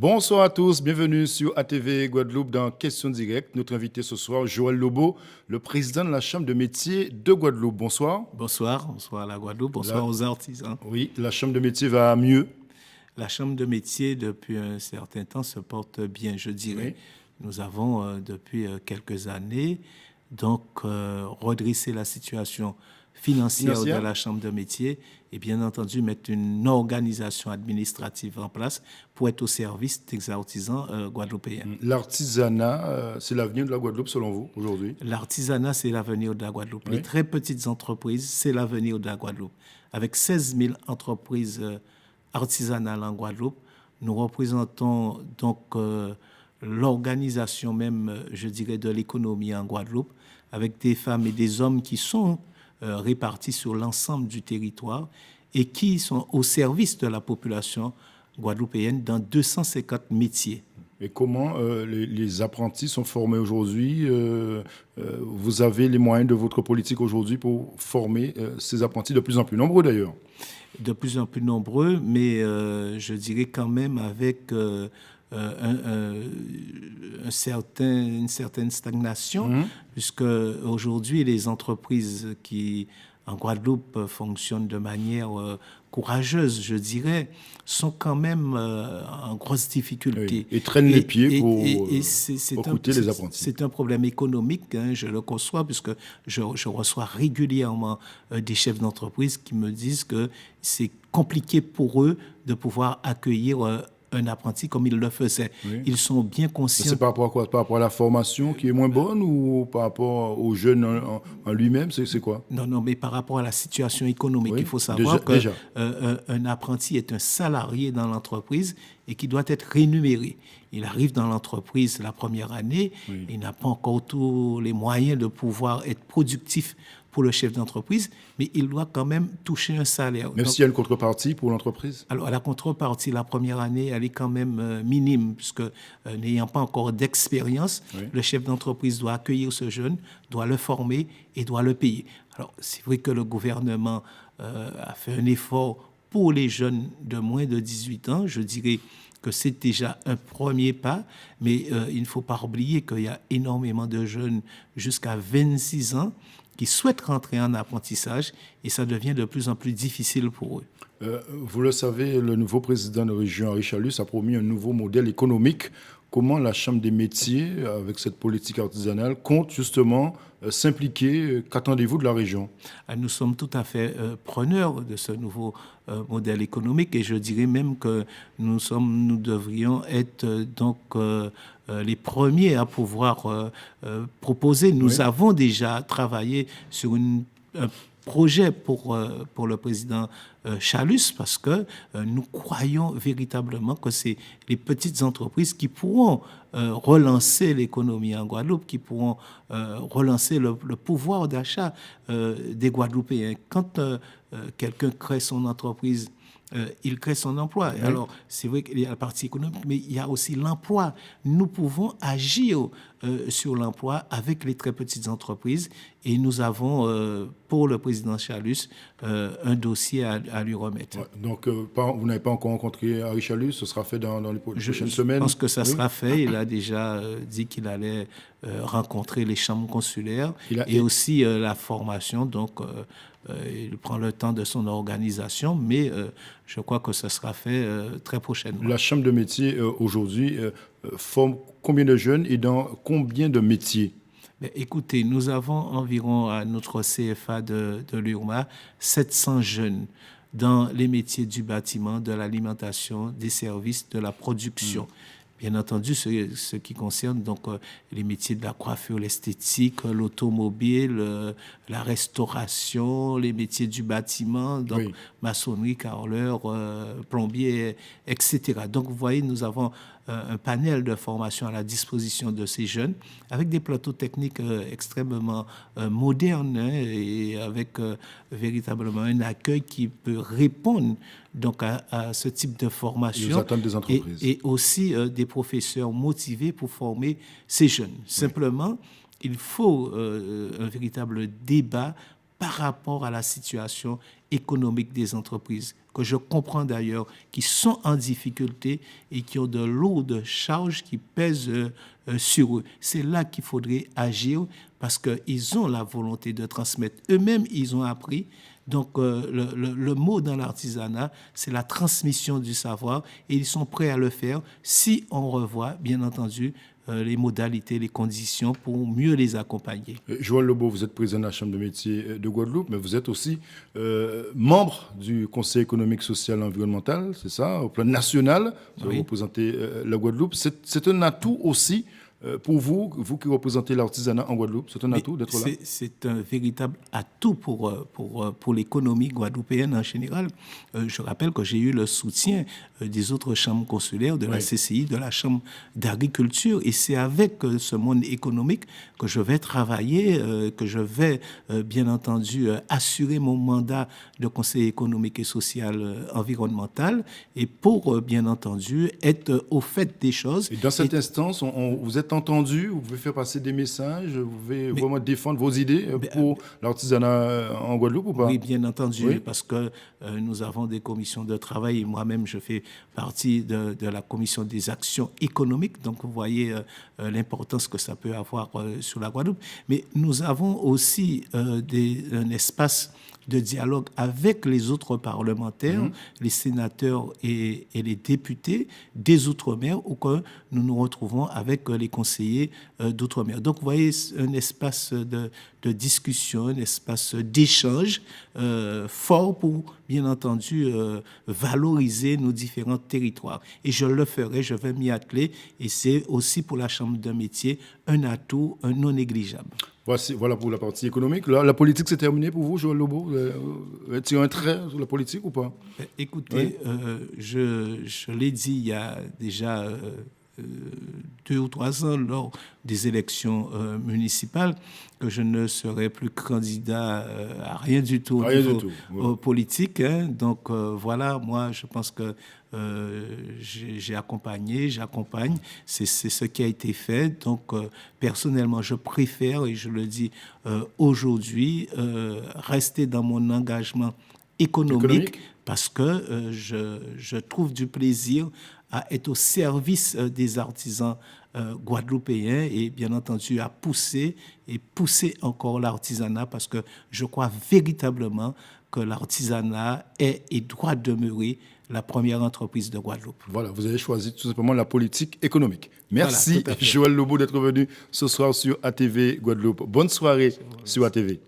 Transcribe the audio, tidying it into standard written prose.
Bonsoir à tous, bienvenue sur ATV Guadeloupe dans Question Directe. Notre invité ce soir, Joël Lobo, le président de la Chambre de métiers de Guadeloupe. Bonsoir. Bonsoir à la Guadeloupe, La- bonsoir aux artisans. Oui, la Chambre de métiers va mieux. La Chambre de métier, depuis un certain temps, se porte bien, je dirais. Oui. Nous avons, depuis quelques années, redressé la situation financière de Financière. la Chambre de métier et bien entendu mettre une organisation administrative en place pour être au service des artisans guadeloupéens. L'artisanat, c'est l'avenir de la Guadeloupe selon vous aujourd'hui? L'artisanat, c'est l'avenir de la Guadeloupe. Oui. Les très petites entreprises, c'est l'avenir de la Guadeloupe. Avec 16 000 entreprises artisanales en Guadeloupe, nous représentons donc l'organisation même, je dirais, de l'économie en Guadeloupe, avec des femmes et des hommes qui sont répartis sur l'ensemble du territoire et qui sont au service de la population guadeloupéenne dans 250 métiers. Et comment les apprentis sont formés aujourd'hui? Vous avez les moyens de votre politique aujourd'hui pour former ces apprentis de plus en plus nombreux d'ailleurs. De plus en plus nombreux, mais je dirais quand même avec une certaine stagnation, puisque aujourd'hui, les entreprises qui, en Guadeloupe, fonctionnent de manière courageuse, je dirais, sont quand même en grosse difficulté. Oui. Et traînent les pieds pour recruter les apprentis. C'est un problème économique, hein, je le conçois, puisque je reçois régulièrement des chefs d'entreprise qui me disent que c'est compliqué pour eux de pouvoir accueillir un apprenti comme ils le faisaient. Oui. Ils sont bien Mais conscients. c'est par rapport à quoi? Par rapport à la formation qui est moins bonne ou par rapport aux jeunes en lui-même? C'est quoi? Non, mais par rapport à la situation économique, Oui, il faut savoir déjà. qu'un apprenti est un salarié dans l'entreprise et qui doit être rémunéré. Il arrive dans l'entreprise la première année, Oui. il n'a pas encore tous les moyens de pouvoir être productif pour le chef d'entreprise, mais il doit quand même toucher un salaire. Même s'il y a une contrepartie pour l'entreprise? Alors, la contrepartie, la première année, elle est quand même minime, puisque n'ayant pas encore d'expérience, Oui. le chef d'entreprise doit accueillir ce jeune, doit le former et doit le payer. Alors, c'est vrai que le gouvernement a fait un effort pour les jeunes de moins de 18 ans. Je dirais que c'est déjà un premier pas, mais il ne faut pas oublier qu'il y a énormément de jeunes jusqu'à 26 ans qui souhaitent rentrer en apprentissage et ça devient de plus en plus difficile pour eux. Vous le savez, le nouveau président de région, Henri Chalus, a promis un nouveau modèle économique. Comment la Chambre des métiers, avec cette politique artisanale, compte justement s'impliquer? Qu'attendez-vous de la région? Nous sommes tout à fait preneurs de ce nouveau modèle économique et je dirais même que nous devrions être les premiers à pouvoir proposer. Nous Oui. avons déjà travaillé sur un projet pour le président Chalus parce que nous croyons véritablement que c'est les petites entreprises qui pourront relancer l'économie en Guadeloupe, qui pourront relancer le pouvoir d'achat des Guadeloupéens. Quand quelqu'un crée son entreprise, il crée son emploi. Oui. Alors, c'est vrai qu'il y a la partie économique, mais il y a aussi l'emploi. Nous pouvons agir sur l'emploi avec les très petites entreprises et nous avons, pour le président Chalus, un dossier à lui remettre. Ouais. Donc, vous n'avez pas encore rencontré Henri Chalus, ce sera fait dans les prochaines semaines? Je pense que ça Oui. sera fait. Il a déjà dit qu'il allait rencontrer les chambres consulaires et aussi la formation. Donc, il prend le temps de son organisation, mais je crois que ça sera fait très prochainement. La Chambre de métiers, aujourd'hui, forme combien de jeunes et dans combien de métiers? Mais écoutez, nous avons environ à notre CFA de l'URMA 700 jeunes dans les métiers du bâtiment, de l'alimentation, des services, de la production. Bien entendu, ce qui concerne donc les métiers de la coiffure, l'esthétique, l'automobile, la restauration, les métiers du bâtiment, donc Oui. maçonnerie, carreleur, plombier, etc. Donc vous voyez, nous avons un panel de formation à la disposition de ces jeunes avec des plateaux techniques extrêmement modernes hein, et avec véritablement un accueil qui peut répondre donc à ce type de formation. Et aux attentes des entreprises. Et aussi des professeurs motivés pour former ces jeunes. Simplement, il faut un véritable débat par rapport à la situation économique des entreprises, que je comprends d'ailleurs, qui sont en difficulté et qui ont de lourdes charges qui pèsent sur eux. C'est là qu'il faudrait agir parce qu'ils ont la volonté de transmettre. Eux-mêmes, ils ont appris. Donc, le mot dans l'artisanat, c'est la transmission du savoir et ils sont prêts à le faire si on revoit, bien entendu, les modalités, les conditions pour mieux les accompagner. Joël Lebeau, vous êtes président de la Chambre de métiers de Guadeloupe, mais vous êtes aussi membre du Conseil économique, social et environnemental, c'est ça, au plan national, vous représentez la Guadeloupe. C'est un atout aussi pour vous, vous qui représentez l'artisanat en Guadeloupe, c'est un atout d'être là? C'est un véritable atout pour l'économie guadeloupéenne en général. Je rappelle que j'ai eu le soutien des autres chambres consulaires, de la CCI, de la Chambre d'agriculture. Et c'est avec ce monde économique que je vais travailler, que je vais, bien entendu, assurer mon mandat de conseiller économique et social environnemental et pour, bien entendu, être au fait des choses. Et dans cette instance, vous êtes entendu, vous pouvez faire passer des messages, vous pouvez vraiment défendre vos idées pour l'artisanat en Guadeloupe ou pas? Oui, bien entendu, parce que nous avons des commissions de travail et moi-même, je fais partie de la commission des actions économiques. Donc, vous voyez l'importance que ça peut avoir sur la Guadeloupe. Mais nous avons aussi un espace de dialogue avec les autres parlementaires, les sénateurs et les députés des Outre-mer, où que nous nous retrouvons avec les conseillers d'Outre-mer. Donc, vous voyez, un espace de discussion, un espace d'échange fort pour, bien entendu, valoriser nos différents territoires. Et je le ferai, je vais m'y atteler, et c'est aussi pour la Chambre de métier un atout non négligeable. Voilà pour la partie économique. La politique, c'est terminé pour vous, Joël Lebeau? Est-il un trait sur la politique ou pas? Écoutez, je l'ai dit il y a déjà 2 ou 3 ans lors des élections municipales que je ne serai plus candidat à rien du tout au niveau politique. Hein. Donc voilà, moi je pense que j'accompagne, c'est ce qui a été fait. Donc personnellement, je préfère, et je le dis aujourd'hui, rester dans mon engagement économique. Parce que je trouve du plaisir à être au service des artisans guadeloupéens et bien entendu à pousser encore l'artisanat parce que je crois véritablement que l'artisanat est et doit demeurer la première entreprise de Guadeloupe. Voilà, vous avez choisi tout simplement la politique économique. Merci Joël Lebeau d'être venu ce soir sur ATV Guadeloupe. Bonne soirée sur ATV.